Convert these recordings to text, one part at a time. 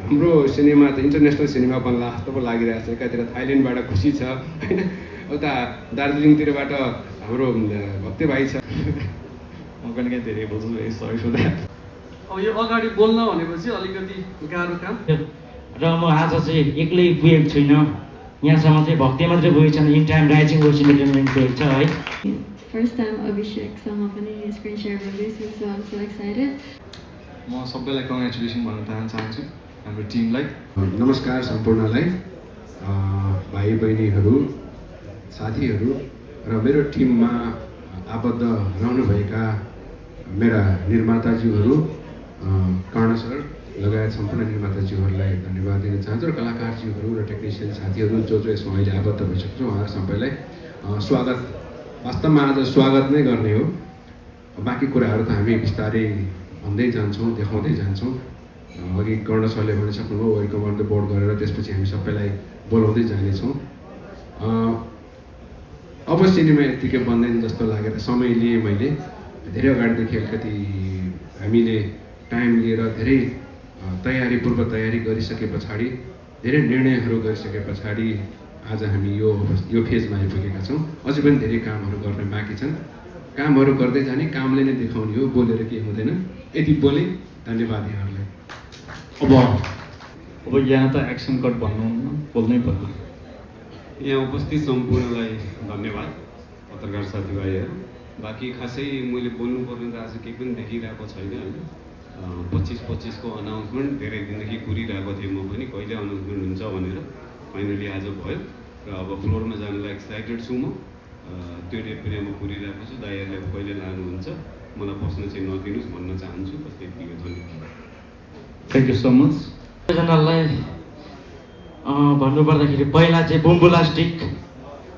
हाम्रो सिनेमा त international cinema बन्ला जस्तो पो लागिरहेको छ। एकातिर थाइल्यान्डबाट खुसी छ होइन, उता दार्जिलिङतिरबाट हाम्रो भक्ति भाइ छ। म पनि कहीँ धेरै बोल्छु है, सरी फर द्याट। अब यो अगाडि बोल्न भनेपछि अलिकति गाह्रो काम। र म आज चाहिँ एक्लै पुगेको छुइनँ, यहाँसम्म चाहिँ भक्ति मात्रै पुगेको छैन, in time rising verse entertainment पुगेको छ है। फर्स्ट टाइम अभिषेकसँग पनि स्क्रिन सेयर गर्दैछु, so I am so excited. म सबैलाई कङ्ग्रेचुलेसन भन्न चाहन्छु हाम्रो टिमलाई। नमस्कार सम्पूर्णलाई, भाइ बहिनीहरू, साथीहरू र मेरो टिममा आबद्ध रहनुभएका मेरा निर्माताज्यूहरू, कर्ण सर लगायत सम्पूर्ण निर्माताज्यूहरूलाई धन्यवाद दिन चाहन्छु र कलाकारज्यूहरू र टेक्निसियन साथीहरू जो यसमा अहिले आबद्ध भइसक्छ उहाँहरू सबैलाई स्वागत। वास्तवमा आज स्वागत नै गर्ने हो, बाँकी कुराहरू त हामी बिस्तारै भन्दै जान्छौँ, देखाउँदै जान्छौँ। अघि कर्ण सरले भनिसक्नुभयो वेलकम अन द बोर्ड गरेर त्यसपछि हामी सबैलाई बोलाउँदै जानेछौँ। अब सिनेमा यत्तिकै बन्दैन जस्तो लागेर समय लिएँ मैले, धेरै अगाडिदेखि अलिकति हामीले टाइम लिएर धेरै पूर्व तयारी गरिसके पछाडि, धेरै निर्णयहरू गरिसके पछाडि आज हामी यो फेजमा आइपुगेका छौँ। अझै पनि धेरै कामहरू गर्न बाँकी छन्, कामहरू गर्दै जाने, कामले नै देखाउने हो, बोलेर केही हुँदैन। यति बोलेँ, धन्यवाद यहाँहरूलाई। अब यहाँ त एक्सन कट भन्नुहुन्न, बोल्नै पर्यो। यहाँ उपस्थित सम्पूर्णलाई धन्यवाद, पत्रकार साथीभाइहरू। बाँकी खासै मैले बोल्नुपर्ने त आज केही पनि देखिरहेको छैन होइन। 25-25 को अनाउन्समेन्ट धेरै दिनदेखि कुरिरहेको थिएँ म पनि, कहिले अनाउन्समेन्ट हुन्छ भनेर। फाइनली आज भयो र अब फ्लोरमा जानलाई एक्साइटेड छु म। त्यो डेट पनि म कुरिरहेको छु, दाइहरूले कहिले लानुहुन्छ, मलाई बस्न चाहिँ नदिनुहोस् भन्न चाहन्छु। बस त्यतिकै, धन्यवाद। Thank you so much. सबैजनालाई भन्नुपर्दाखेरि पहिला चाहिँ बुम्बुलास्टिक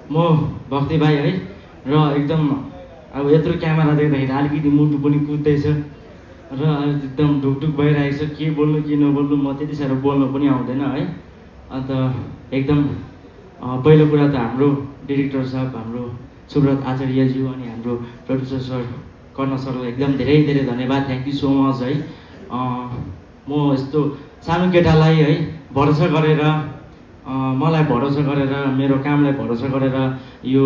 म भक्ति भाइ है, र एकदम अब यत्रो क्यामेरा देख्दाखेरि अलिकति मुटु पनि कुद्दैछ र एकदम ढुकढुक भइरहेको छ, के बोल्नु के नबोल्नु, म त्यति साह्रो बोल्नु पनि आउँदैन है। अन्त एकदम पहिलो कुरा त हाम्रो डिरेक्टर साहब, हाम्रो सुब्रत आचार्यज्यू अनि हाम्रो प्रड्युसर सर कर्ण सरलाई एकदम धेरै धेरै धन्यवाद, थ्याङ्क यू सो मच है। म यस्तो सानो केटालाई है भरोसा गरेर, मलाई भरोसा गरेर, मेरो कामलाई भरोसा गरेर यो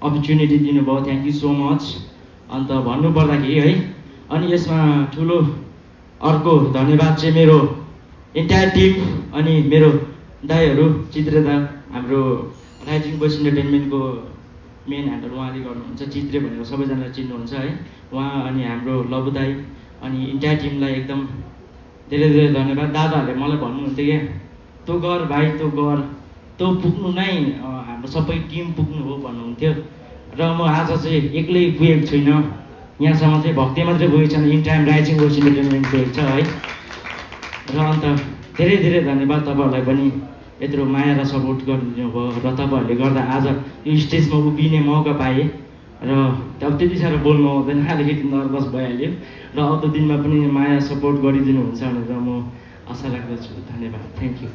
अपर्च्युनिटी दिनुभयो, थ्याङ्क यू सो मच। अन्त भन्नुपर्दाखेरि है, अनि यसमा ठुलो अर्को धन्यवाद चाहिँ मेरो इन्टायर टिम अनि मेरो दाइहरू, चित्रे दा, हाम्रो राइजिङ वर्स इन्टरटेनमेन्टको मेन ह्यान्डल उहाँले गर्नुहुन्छ, चित्रे भनेर सबैजनाले चिन्नुहुन्छ है उहाँ, अनि हाम्रो लबु दाई अनि इन्टायर टिमलाई एकदम धेरै धेरै धन्यवाद। दादाहरूले मलाई भन्नुहुन्थ्यो क्या, तँ गर भाइ, तँ गर, तँ पुग्नु नै हाम्रो सबै टिम पुग्नु हो भन्नुहुन्थ्यो। र म आज चाहिँ एक्लै पुगेको छुइनँ, यहाँसम्म चाहिँ भक्ति मात्रै पुगेको छैन, in time rising verse entertainment पुगेको छ है। र अन्त धेरै धेरै धन्यवाद तपाईँहरूलाई पनि यत्रो माया र सपोर्ट गरिदिनु भयो, र तपाईँहरूले गर्दा आज यो स्टेजमा उभिने मौका पाएँ। र अब त्यति साह्रो बोल्नु आउँदैन, अलिकति नर्भस भइहाल्यो, र आउँदो दिनमा पनि माया सपोर्ट गरिदिनुहुन्छ भनेर म आशा राख्दछु। धन्यवाद, थ्याङ्क यू।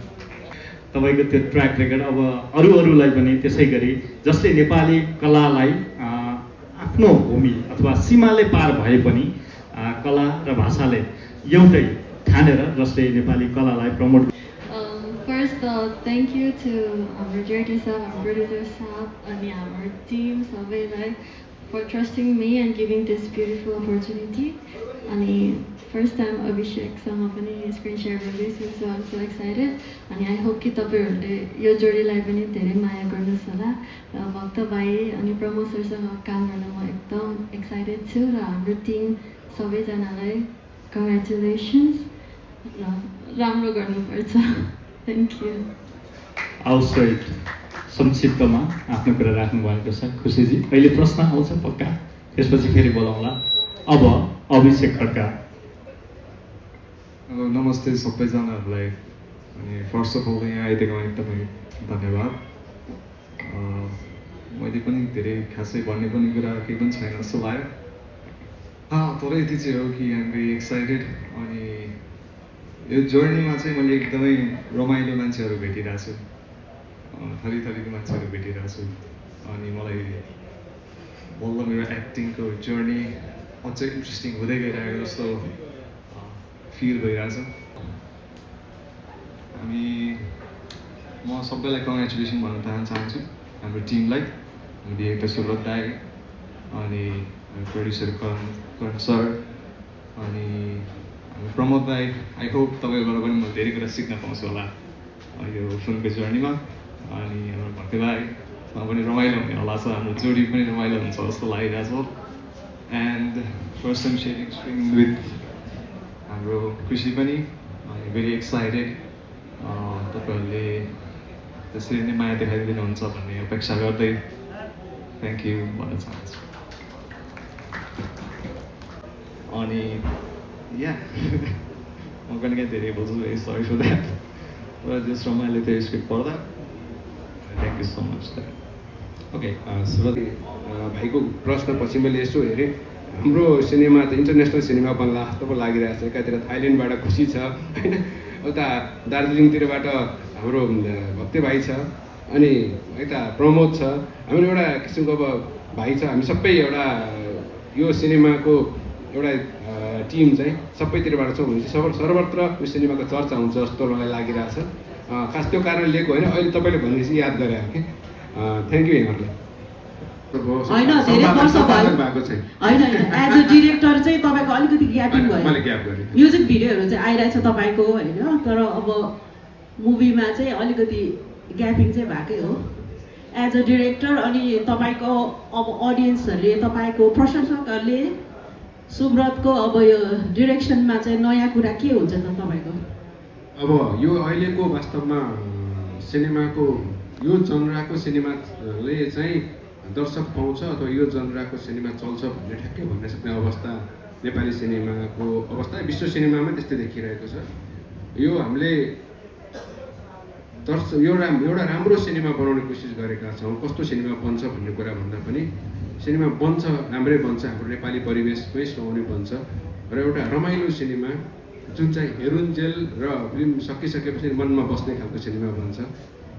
तपाईँको त्यो ट्र्याक रेकर्ड अब अरूलाई पनि त्यसै गरी जसले नेपाली कलालाई आफ्नो भूमि अथवा सीमाले पार भए पनि कला र भाषाले एउटै ठानेर जसले नेपाली कलालाई promote. First, thank you to our director sahab, our producer sahab, and our team सबैलाई for trusting me and giving this beautiful opportunity. अनि first time अभिषेकसँग पनि स्क्रिन सेयर गर्दैछु, so I'm so excited. अनि I hope कि तपाईँहरूले यो जोडीलाई पनि धेरै माया गर्नुहोस् होला। र भक्त भाइ अनि प्रमोद सरसँग काम गर्न म एकदम एक्साइटेड छु, र हाम्रो टिम सबैजनालाई कङ्ग्रेचुलेसन्स, र राम्रो गर्नुपर्छ। Thank you. आउट संक्षिप्तमा आफ्नो कुरा राख्नु भएको छ खुसीजी। अहिले प्रश्न आउँछ पक्का, त्यसपछि फेरि बोलाउँला। अब अभिषेक खड्का। नमस्ते सबैजनाहरूलाई, अनि फर्स्ट अफ अल यहाँ आइदिएकोमा एकदमै धन्यवाद। मैले पनि धेरै खासै भन्ने पनि कुरा केही पनि छैन जस्तो लाग्यो, तर यति चाहिँ हो कि आइएम भेरी एक्साइटेड। अनि यो जर्नीमा चाहिँ मैले एकदमै रमाइलो मान्छेहरू भेटिरहेको छु, थरी थरीको मान्छेहरू भेटिरहेको छु, अनि मलाई बल्ल मेरो एक्टिङको जर्नी अझै इन्ट्रेस्टिङ हुँदै गइरहेको जस्तो फिल भइरहेछ। म सबैलाई कङ्ग्रेचुलेसन भन्न चाहन्छु हाम्रो टिमलाई, हाम्रो डिरेक्टर सुब्रत दाई, अनि प्रड्युसर करण सर, अनि हाम्रो प्रमोद दाई। आई होप तपाईँबाट पनि म धेरै कुरा सिक्न पाउँछु होला यो फिल्मको जर्नीमा। अनि हाम्रो भक्ति भाइसँग पनि रमाइलो हुने होला छ, हाम्रो जोडी पनि रमाइलो हुन्छ जस्तो लागिरहेको छ। And first time sharing screen with हाम्रो खुसी पनि, भेरी एक्साइटेड। तपाईँहरूले त्यसरी नै माया देखाइदिनुहुन्छ भन्ने अपेक्षा गर्दै थ्याङ्क यू भन्न चाहन्छु। अनि या म पनि कहीँ धेरै बोल्छु, सरी फर द्याट, तर जस रमाइलो थियो स्क्रिप्ट पढ्दा। Thank you so much. Okay, Suraj भाइको प्रश्नपछि मैले यसो हेरेँ, हाम्रो सिनेमा त इन्टरनेसनल सिनेमा बन्ला जस्तो पो लागिरहेको छ। एकातिर थाइल्यान्डबाट खुसी छ होइन, उता दार्जिलिङतिरबाट हाम्रो भक्ति भाइ छ, अनि यता प्रमोद छ, हाम्रो एउटा किसिमको अब भाइ छ। हामी सबै एउटा यो सिनेमाको एउटा टिम चाहिँ सबैतिरबाट छौँ भने चाहिँ सर्वत्र यो सिनेमाको चर्चा हुन्छ जस्तो मलाई लागिरहेछ। खास त्यो कारण लिएको होइन, अहिले तपाईँले भनेपछि याद गरे कि थ्याङ्क यू यहाँहरूलाई। होइन धेरै वर्ष भयो भएको छैन होइन एज अ डिरेक्टर चाहिँ तपाईँको अलिकति ग्यापिङ मैले भयो। ग्याप गरेँ। म्युजिक भिडियोहरू चाहिँ आइरहेछ तपाईँको होइन, तर अब मुभीमा चाहिँ अलिकति ग्यापिङ चाहिँ भएकै हो एज अ डिरेक्टर। अनि तपाईँको अब अडियन्सहरूले, तपाईँको प्रशंसकहरूले सुब्रतको अब यो डिरेक्सनमा चाहिँ नयाँ कुरा के हुन्छ त तपाईँको? अब यो अहिलेको वास्तवमा सिनेमाको यो जनराको सिनेमाले चाहिँ दर्शक पाउँछ अथवा यो जनराको सिनेमा चल्छ भन्ने ठ्याक्कै भन्न सक्ने अवस्था नेपाली सिनेमाको अवस्था विश्व सिनेमामा त्यस्तै देखिरहेको छ। यो हामीले एउटा राम्रो सिनेमा बनाउने कोसिस गरेका छौँ। कस्तो सिनेमा बन्छ भन्ने कुरा भन्दा पनि सिनेमा बन्छ, राम्रै बन्छ, हाम्रो नेपाली परिवेशमै सुहाउने बन्छ र एउटा रमाइलो सिनेमा जुन चाहिँ हेरुन्जेल र फिल्म सकिसकेपछि मनमा बस्ने खालको सिनेमा बन्छ।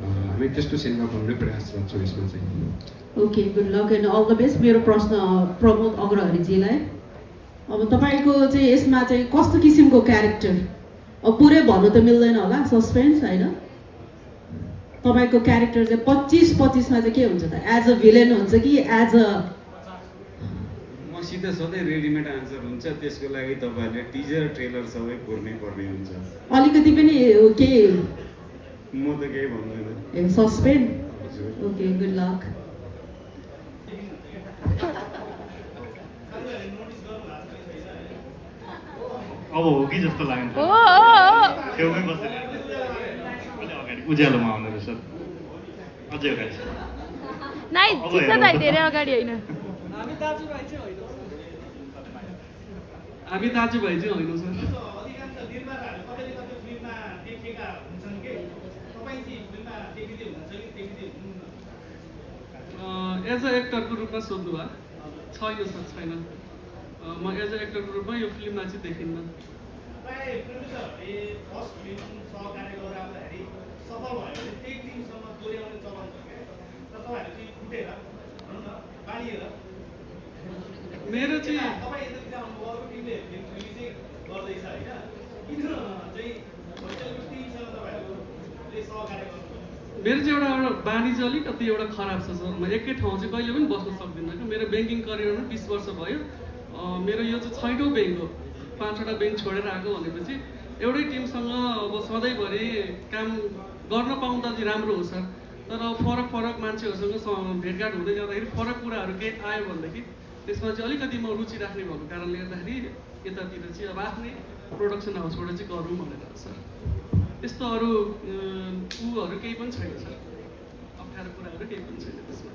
हामी त्यस्तो सिनेमा बनाउने प्रयास गर्छौँ यसमा चाहिँ। Okay, good luck and all the best. मेरो प्रश्न प्रमोद अग्रहरीजीलाई, अब तपाईँको चाहिँ यसमा चाहिँ कस्तो किसिमको क्यारेक्टर, अब पुरै भन्नु त मिल्दैन होला, सस्पेन्स होइन, तपाईँको क्यारेक्टर चाहिँ 25-25मा चाहिँ के हुन्छ त? एज अ भिलेन हुन्छ कि एज अ? मसित सधैँ रेडिमेड आन्सर हुन्छ, त्यसको लागि तपाईँहरूले टिजर ट्रेलर सबै कोर्नै पर्ने हुन्छ। अलिकति पनि के म त केही भन्दैन। सस्पेन्स? Okay, good lock. अब हो कि जस्तो लाग्यो, छेउमै बसेर अलि अगाडि उज्यालोमा आउनु रहेछ, अझै अगाडि छ। नाइ ठिक छ दाइ, धेरै अगाडि होइन। हामी दाजुभाइ चाहिँ होइन सर। एज अ एक्टरको रूपमा सोध्नु भयो? छैन सर, छैन। म एज अ एक्टरको रूपमा यो फिल्ममा चाहिँ देखिन्न। मेरो चाहिँ एउटा बानी चाहिँ अलिकति एउटा खराब छ सर। म एकै ठाउँ चाहिँ कहिले पनि बस्न सक्दिनँ क्या। मेरो ब्याङ्किङ करियरमा 20 वर्ष भयो। मेरो यो चाहिँ 6औँ ब्याङ्क हो। 5वटा ब्याङ्क छोडेर आएको भनेपछि एउटै टिमसँग अब सधैँभरि काम गर्न पाउँदा चाहिँ राम्रो हो सर। तर फरक मान्छेहरूसँग भेटघाट हुँदै जाँदाखेरि फरक कुराहरू केही आयो भनेदेखि त्यसमा चाहिँ अलिकति म रुचि राख्ने भएको कारणले गर्दाखेरि यतातिर चाहिँ अब आफ्नै प्रोडक्सन हाउसबाट चाहिँ गरौँ भनेर सर। त्यस्तो अरू ऊहरू केही पनि छैन सर, अप्ठ्यारो कुराहरू केही पनि छैन त्यसमा।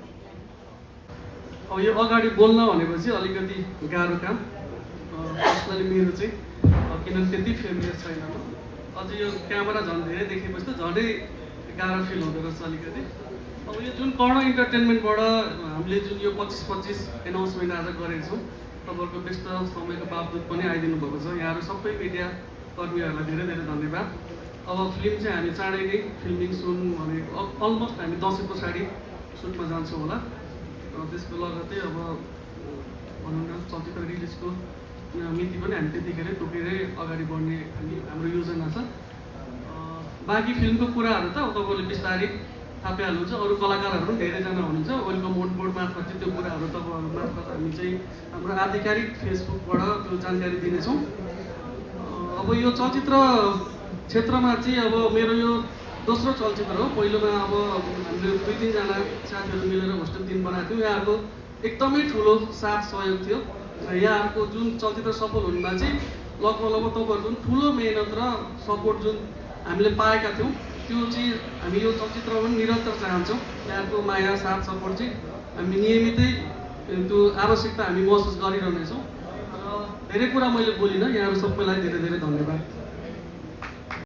अब यो अगाडि बोल्न भनेपछि अलिकति गाह्रो काम पर्सनली मेरो चाहिँ, किनभने त्यति फेमिलियर छैन म। अझै यो क्यामेरा झन् धेरै देखेपछि त झनै गाह्रो फिल हुँदो रहेछ अलिकति। अब यो जुन कर्ण इन्टरटेनमेन्टबाट हामीले जुन यो 25-25 एनाउन्समेन्ट आज गरेको छौँ, तपाईँहरूको व्यस्त समयको बावजुद पनि आइदिनु भएको छ। यहाँहरू सबै मिडिया कर्मीहरूलाई धेरै धेरै धन्यवाद। अब फिल्म चाहिँ हामी चाँडै नै फिल्मिङ सुन भने अलमोस्ट हामी 10 पछाडि सुटमा जान्छौँ होला। त्यसको लगत्तै अब भनौँ न चलचित्र रिलिजको मिति पनि हामी त्यतिखेरै तोकेरै अगाडि बढ्ने हाम्रो योजना छ। बाँकी फिल्मको कुराहरू त तपाईँले बिस्तारै थाहा पाइहाल्नुहुन्छ। अरू कलाकारहरू पनि धेरैजना हुनुहुन्छ, वेलकम बोर्ड मार्फत चाहिँ त्यो कुराहरू तपाईँहरू मार्फत हामी चाहिँ हाम्रो आधिकारिक फेसबुकबाट त्यो जानकारी दिनेछौँ। अब यो चलचित्र क्षेत्रमा चाहिँ अब मेरो यो दोस्रो चलचित्र हो। पहिलोमा अब हामीले 2-3जना साथीहरू मिलेर होस्टेल 3 बनाएको थियौँ। यहाँहरूको एकदमै ठुलो साथ सहयोग थियो र यहाँहरूको जुन चलचित्र सफल हुनुमा चाहिँ लगभग तपाईँहरूको ठुलो मेहनत र सपोर्ट जुन हामीले पाएका थियौँ त्यो चाहिँ हामी यो चलचित्रमा पनि निरन्तर चाहन्छौँ। यहाँको माया साथ सपोर्ट चाहिँ हामी नियमितै त्यो आवश्यकता हामी महसुस गरिरहनेछौँ। र धेरै कुरा मैले बोलिनँ, यहाँहरू सबैलाई धेरै धेरै धन्यवाद।